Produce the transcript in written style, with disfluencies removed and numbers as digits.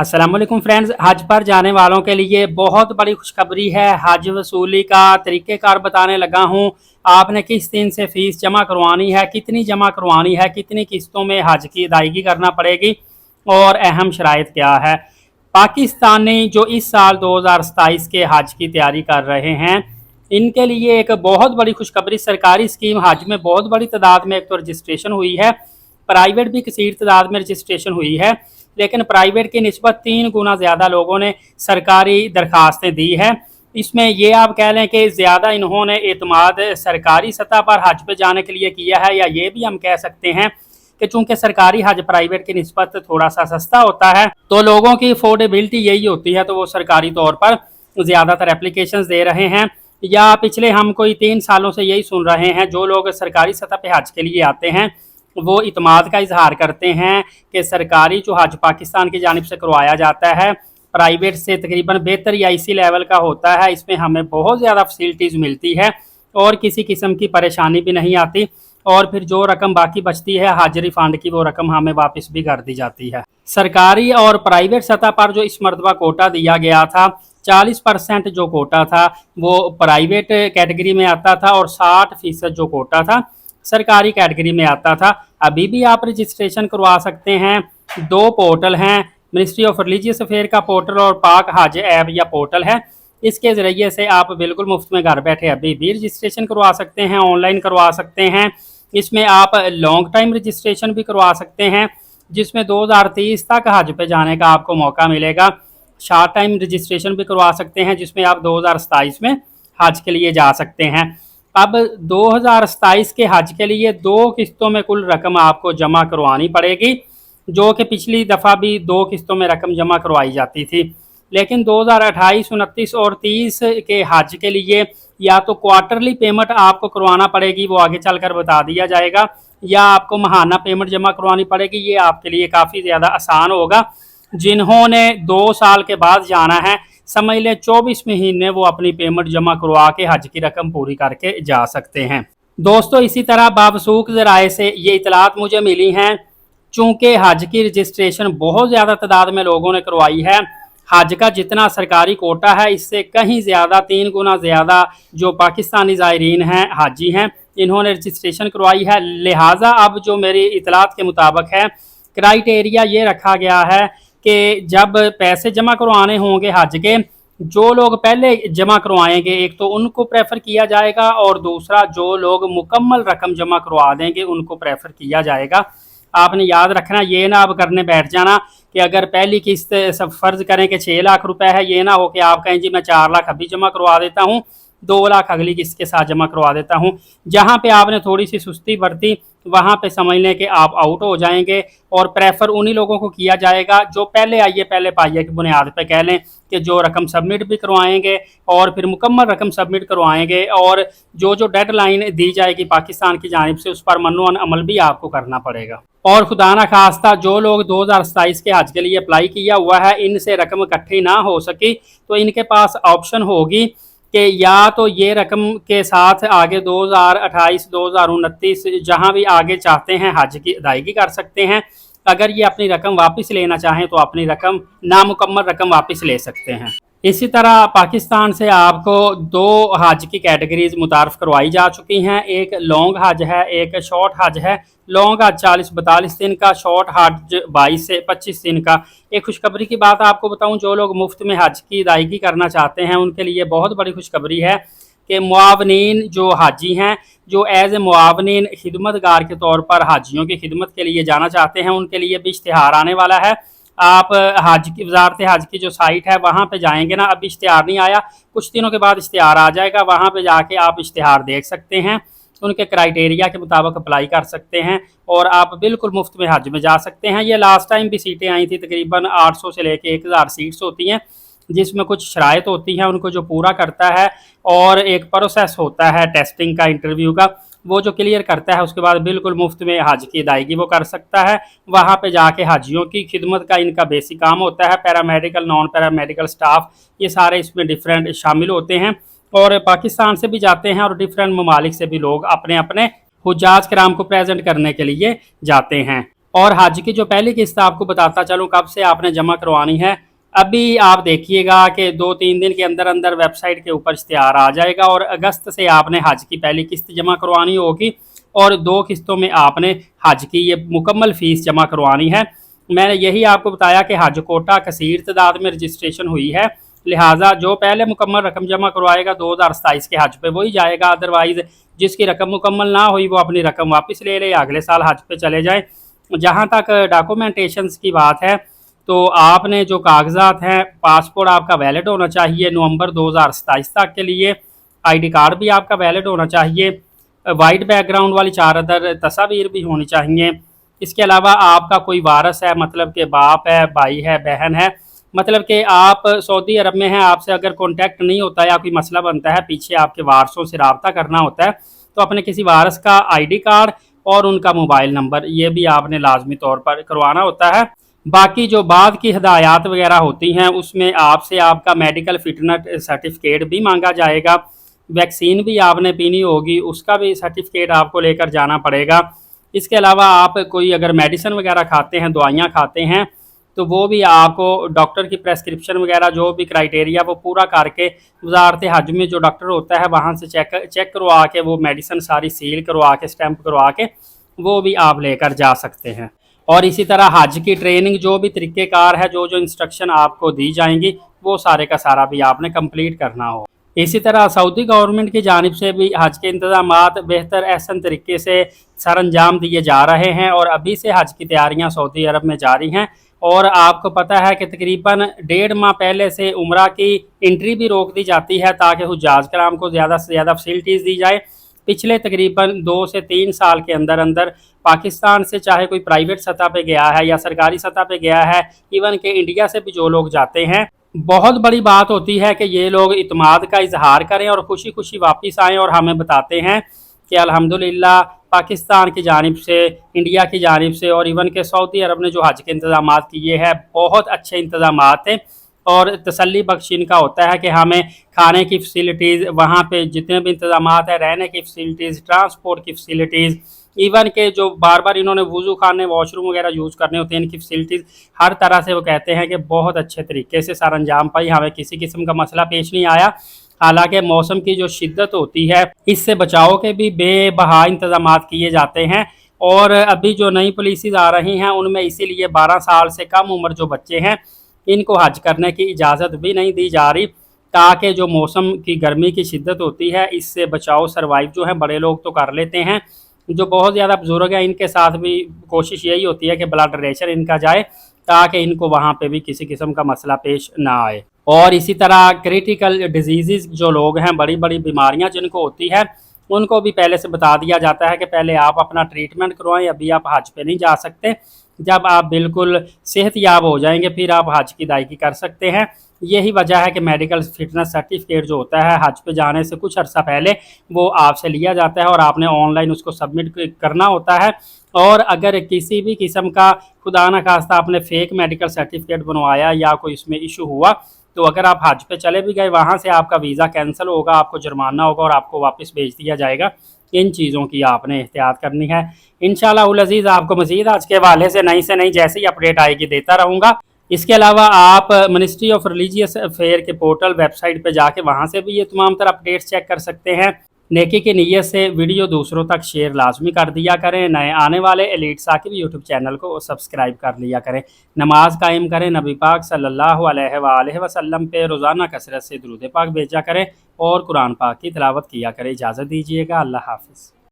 अस्सलाम वालेकुम फ्रेंड्स, हज पर जाने वालों के लिए बहुत बड़ी खुशखबरी है। हज वसूली का तरीक़ेकार बताने लगा हूँ। आपने किस दिन से फ़ीस जमा करवानी है, कितनी जमा करवानी है, कितनी किस्तों में हज की अदायगी करना पड़ेगी और अहम शराइत क्या है। पाकिस्तानी जो इस साल 2027 के हज की तैयारी कर रहे हैं, इनके लिए एक बहुत बड़ी खुशखबरी सरकारी स्कीम हज में बहुत बड़ी तादाद में एक तो रजिस्ट्रेशन हुई है, प्राइवेट भी कसीर तादाद में रजिस्ट्रेशन हुई है, लेकिन प्राइवेट की निस्बत 3 गुना ज़्यादा लोगों ने सरकारी दरखास्तें दी है। इसमें ये आप कह लें कि ज़्यादा इन्होंने एतमाद सरकारी सतह पर हज पे जाने के लिए किया है, या ये भी हम कह सकते हैं कि चूँकि सरकारी हज प्राइवेट की निस्बत थोड़ा सा सस्ता होता है, तो लोगों की अफोर्डेबिलिटी यही होती है, तो वो सरकारी तौर पर ज़्यादातर एप्लीकेशंस दे रहे हैं। या पिछले हम कोई 3 सालों से यही सुन रहे हैं, जो लोग सरकारी सतह पे हज के लिए आते हैं वो इतमाद का इजहार करते हैं कि सरकारी जो हज पाकिस्तान की जानिब से करवाया जाता है प्राइवेट से तकरीबन बेहतर या इसी लेवल का होता है। इसमें हमें बहुत ज़्यादा फैसिलिटीज़ मिलती है और किसी किस्म की परेशानी भी नहीं आती, और फिर जो रकम बाकी बचती है हज रिफंड की, वो रकम हमें वापस भी कर दी जाती है। सरकारी और प्राइवेट सतह पर जो इस मरतबा कोटा दिया गया था, 40% जो कोटा था वो प्राइवेट कैटेगरी में आता था और 60% जो कोटा था सरकारी कैटेगरी में आता था। अभी भी आप रजिस्ट्रेशन करवा सकते हैं। 2 पोर्टल हैं, मिनिस्ट्री ऑफ रिलीजियस अफेयर का पोर्टल और पाक हज ऐप या पोर्टल है। इसके ज़रिए से आप बिल्कुल मुफ्त में घर बैठे अभी भी रजिस्ट्रेशन करवा सकते हैं, ऑनलाइन करवा सकते हैं। इसमें आप लॉन्ग टाइम रजिस्ट्रेशन भी करवा सकते हैं, जिसमें 2030 तक हज पे जाने का आपको मौका मिलेगा। शॉर्ट टाइम रजिस्ट्रेशन भी करवा सकते हैं, जिसमें आप 2027 में हज के लिए जा सकते हैं। अब 2027 के हज के लिए 2 किस्तों में कुल रकम आपको जमा करवानी पड़ेगी, जो कि पिछली दफ़ा भी 2 किस्तों में रकम जमा करवाई जाती थी। लेकिन 2028, 29 और 30 के हज के लिए या तो क्वार्टरली पेमेंट आपको करवाना पड़ेगी, वो आगे चलकर बता दिया जाएगा, या आपको माहाना पेमेंट जमा करवानी पड़ेगी। ये आपके लिए काफ़ी ज़्यादा आसान होगा। जिन्होंने 2 साल के बाद जाना है, समझ लें 24 महीने वो अपनी पेमेंट जमा करवा के हज की रकम पूरी करके जा सकते हैं। दोस्तों, इसी तरह बावसूख ज़राए से ये इतलात मुझे मिली हैं, चूँकि हज की रजिस्ट्रेशन बहुत ज़्यादा तादाद में लोगों ने करवाई है। हज का जितना सरकारी कोटा है, इससे कहीं ज़्यादा 3 गुना ज़्यादा जो पाकिस्तानी ज़ायरीन हैं, हाजी हैं, इन्होंने रजिस्ट्रेशन करवाई है। लिहाजा अब जो मेरी इतलात के मुताबिक है, क्राइटेरिया ये रखा गया है कि जब पैसे जमा करवाने होंगे हज के, जो लोग पहले जमा करवाएंगे एक तो उनको प्रेफर किया जाएगा, और दूसरा जो लोग मुकम्मल रकम जमा करवा देंगे उनको प्रेफर किया जाएगा। आपने याद रखना, ये ना अब करने बैठ जाना कि अगर पहली किस्त सब फ़र्ज़ करें कि 6 लाख रुपए है, ये ना हो कि आप कहें जी मैं 4 लाख अभी जमा करवा देता हूँ, 2 लाख अगली किस्त के साथ जमा करवा देता हूँ। जहाँ पे आपने थोड़ी सी सुस्ती बरती, वहाँ पे समझ लें कि आप आउट हो जाएंगे, और प्रेफर उन्हीं लोगों को किया जाएगा जो पहले आइए पहले पाइए की बुनियाद पे कह लें कि जो रकम सबमिट भी करवाएंगे और फिर मुकम्मल रकम सबमिट करवाएंगे, और जो जो डेडलाइन दी जाएगी पाकिस्तान की जानिब से उस पर मन्नो अमल भी आपको करना पड़ेगा। और खुदा ना खास्ता जो लोग 2027 के हज के लिए अप्लाई किया हुआ है, इनसे रकम इकट्ठी ना हो सकी, तो इनके पास ऑप्शन होगी कि या तो ये रकम के साथ आगे 2028, 2029 जहाँ भी आगे चाहते हैं हज की अदायगी कर सकते हैं। अगर ये अपनी रकम वापस लेना चाहें तो अपनी रकम नामुकम्मल रकम वापस ले सकते हैं। इसी तरह पाकिस्तान से आपको 2 हज की कैटेगरीज मुतारफ़ करवाई जा चुकी हैं। एक लॉन्ग हज है, एक शॉर्ट हज है। लॉन्ग हज 40-42 दिन का, शॉर्ट हज 22 से 25 दिन का। एक खुशखबरी की बात आपको बताऊं, जो लोग मुफ्त में हज की अदायगी करना चाहते हैं उनके लिए बहुत बड़ी खुशखबरी है कि मुआवनीन जो हाजी हैं, जो एज ए मुआवनीन खिदमतगार के तौर पर हाजियों की खिदमत के लिए जाना चाहते हैं, उनके लिए भी इश्तिहार आने वाला है। आप हज की वजारत हज की जो साइट है वहाँ पे जाएंगे ना, अभी इश्तिहार नहीं आया, कुछ दिनों के बाद इश्तिहार आ जाएगा, वहाँ पे जाके आप इश्तिहार देख सकते हैं, उनके क्राइटेरिया के मुताबिक अप्लाई कर सकते हैं और आप बिल्कुल मुफ्त में हज में जा सकते हैं। ये लास्ट टाइम भी सीटें आई थी, तकरीबन 800 से लेके 1000 सीट्स होती हैं, जिसमें कुछ शराइत होती हैं उनको जो पूरा करता है, और एक प्रोसेस होता है टेस्टिंग का, इंटरव्यू का, वो जो क्लियर करता है उसके बाद बिल्कुल मुफ्त में हज की अदायगी वो कर सकता है। वहाँ पे जाके हाजियों की खिदमत का इनका बेसिक काम होता है। पैरामेडिकल, नॉन पैरामेडिकल स्टाफ, ये सारे इसमें डिफरेंट शामिल होते हैं, और पाकिस्तान से भी जाते हैं और डिफरेंट ममालिक से भी लोग अपने अपने हुज्जाज कराम को प्रेजेंट करने के लिए जाते हैं। اور حج کی جو پہلی قسط آپ کو بتاتا چلوں کب سے آپ نے جمع کروانی ہے، ابھی آپ دیکھیے گا کہ 2-3 دن کے اندر اندر ویب سائٹ کے اوپر اشتہار آ جائے گا، اور اگست سے آپ نے حج کی پہلی قسط جمع کروانی ہوگی، اور 2 قسطوں میں آپ نے حج کی یہ مکمل فیس جمع کروانی ہے۔ میں نے یہی آپ کو بتایا کہ حج کوٹا کثیر تعداد میں رجسٹریشن ہوئی ہے، لہٰذا جو پہلے مکمل رقم جمع کروائے گا 2027 کے حج پہ وہی جائے گا، ادروائز جس کی رقم مکمل نہ ہوئی وہ اپنی رقم واپس لے لے، اگلے سال حج پہ چلے جائیں۔ جہاں تک ڈاکومنٹیشنز کی بات ہے تو آپ نے جو کاغذات ہیں، پاسپورٹ آپ کا ویلڈ ہونا چاہیے نومبر 2027 تک کے لیے، آئی ڈی کارڈ بھی آپ کا ویلڈ ہونا چاہیے، وائٹ بیک گراؤنڈ والی 4 عدد تصاویر بھی ہونی چاہیے۔ اس کے علاوہ آپ کا کوئی وارث ہے، مطلب کہ باپ ہے، بھائی ہے، بہن ہے، مطلب کہ آپ سعودی عرب میں ہیں، آپ سے اگر کانٹیکٹ نہیں ہوتا یا کوئی مسئلہ بنتا ہے، پیچھے آپ کے وارثوں سے رابطہ کرنا ہوتا ہے، تو اپنے کسی وارث کا آئی ڈی کارڈ اور ان کا موبائل نمبر یہ بھی آپ نے لازمی طور پر کروانا ہوتا ہے۔ باقی جو بعد کی ہدایات وغیرہ ہوتی ہیں اس میں آپ سے آپ کا میڈیکل فٹنس سرٹیفکیٹ بھی مانگا جائے گا، ویکسین بھی آپ نے پینی ہوگی، اس کا بھی سرٹیفکیٹ آپ کو لے کر جانا پڑے گا۔ اس کے علاوہ آپ کوئی اگر میڈیسن وغیرہ کھاتے ہیں، دوائیاں کھاتے ہیں، تو وہ بھی آپ کو ڈاکٹر کی پریسکرپشن وغیرہ جو بھی کرائیٹیریا وہ پورا کر کے وزارت حج میں جو ڈاکٹر ہوتا ہے وہاں سے چیک کروا کے وہ میڈیسن ساری سیل کروا کے اسٹیمپ کروا کے وہ بھی آپ لے کر جا سکتے ہیں۔ اور اسی طرح حج کی ٹریننگ جو بھی طریقہ کار ہے، جو انسٹرکشن آپ کو دی جائیں گی وہ سارے کا سارا بھی آپ نے کمپلیٹ کرنا ہو۔ اسی طرح سعودی گورنمنٹ کی جانب سے بھی حج کے انتظامات بہتر احسن طریقے سے سر انجام دیے جا رہے ہیں، اور ابھی سے حج کی تیاریاں سعودی عرب میں جاری ہیں، اور آپ کو پتہ ہے کہ تقریباً 1.5 ماہ پہلے سے عمرہ کی انٹری بھی روک دی جاتی ہے تاکہ حجاج کرام کو زیادہ سے زیادہ فیسلٹیز دی جائے۔ پچھلے تقریباً 2 سے 3 سال کے اندر اندر پاکستان سے چاہے کوئی پرائیویٹ سطح پہ گیا ہے یا سرکاری سطح پہ گیا ہے، ایون کہ انڈیا سے بھی جو لوگ جاتے ہیں، بہت بڑی بات ہوتی ہے کہ یہ لوگ اعتماد کا اظہار کریں اور خوشی خوشی واپس آئیں اور ہمیں بتاتے ہیں کہ الحمدللہ پاکستان کی جانب سے، انڈیا کی جانب سے، اور ایون کہ سعودی عرب نے جو حج کے انتظامات کیے ہیں بہت اچھے انتظامات ہیں، اور تسلی بخش ان کا ہوتا ہے کہ ہمیں کھانے کی فیسلٹیز، وہاں پہ جتنے بھی انتظامات ہیں، رہنے کی فیسلٹیز، ٹرانسپورٹ کی فیسلٹیز، ایون کہ جو بار بار انہوں نے وضو خانے، واش روم وغیرہ یوز کرنے ہوتے ہیں، ان کی فیسلٹیز ہر طرح سے وہ کہتے ہیں کہ بہت اچھے طریقے سے سر انجام پائی، ہمیں کسی قسم کا مسئلہ پیش نہیں آیا۔ حالانکہ موسم کی جو شدت ہوتی ہے اس سے بچاؤ کے بھی بے بہا انتظامات کیے جاتے ہیں، اور ابھی جو نئی پالیسیز آ رہی ہیں ان میں اسی لیے 12 سال سے کم عمر جو بچے ہیں ان کو حج کرنے کی اجازت بھی نہیں دی جا رہی، تاکہ جو موسم کی گرمی کی شدت ہوتی ہے اس سے بچاؤ، سروائیو جو ہے بڑے لوگ تو کر لیتے ہیں، جو بہت زیادہ بزرگ ہیں ان کے ساتھ بھی کوشش یہی ہوتی ہے کہ بلڈ پریشر ان کا جائے تاکہ ان کو وہاں پہ بھی کسی قسم کا مسئلہ پیش نہ آئے۔ اور اسی طرح کریٹیکل ڈیزیزز جو لوگ ہیں، بڑی بڑی بیماریاں جن کو ہوتی ہے، ان کو بھی پہلے سے بتا دیا جاتا ہے کہ پہلے آپ اپنا ٹریٹمنٹ کروائیں، ابھی آپ حج پہ نہیں جا سکتے، جب آپ بالکل صحت یاب ہو جائیں گے پھر آپ حج کی ادائیگی کر سکتے ہیں۔ یہی وجہ ہے کہ میڈیکل فٹنس سرٹیفکیٹ جو ہوتا ہے حج پہ جانے سے کچھ عرصہ پہلے وہ آپ سے لیا جاتا ہے، اور آپ نے آن لائن اس کو سبمٹ کرنا ہوتا ہے، اور اگر کسی بھی قسم کا خدا نخواستہ آپ نے فیک میڈیکل سرٹیفکیٹ بنوایا یا کوئی اس میں ایشو ہوا، تو اگر آپ حج پہ چلے بھی گئے وہاں سے آپ کا ویزا کینسل ہوگا، آپ کو جرمانہ ہوگا اور آپ کو واپس بھیج دیا جائے گا۔ ان چیزوں کی آپ نے احتیاط کرنی ہے۔ انشاءاللہ العزیز آپ کو مزید آج کے حوالے سے نئی جیسی اپڈیٹ آئے گی دیتا رہوں گا۔ اس کے علاوہ آپ منسٹری آف ریلیجیس افیئر کے پورٹل ویب سائٹ پہ جا کے وہاں سے بھی یہ تمام تر اپڈیٹس چیک کر سکتے ہیں۔ نیکی کی نیت سے ویڈیو دوسروں تک شیئر لازمی کر دیا کریں، نئے آنے والے ایلیٹ ثاقب یوٹیوب چینل کو سبسکرائب کر لیا کریں، نماز قائم کریں، نبی پاک صلی اللہ علیہ وآلہ وسلم پہ روزانہ کثرت سے درود پاک بھیجا کریں، اور قرآن پاک کی تلاوت کیا کریں۔ اجازت دیجیے گا، اللہ حافظ۔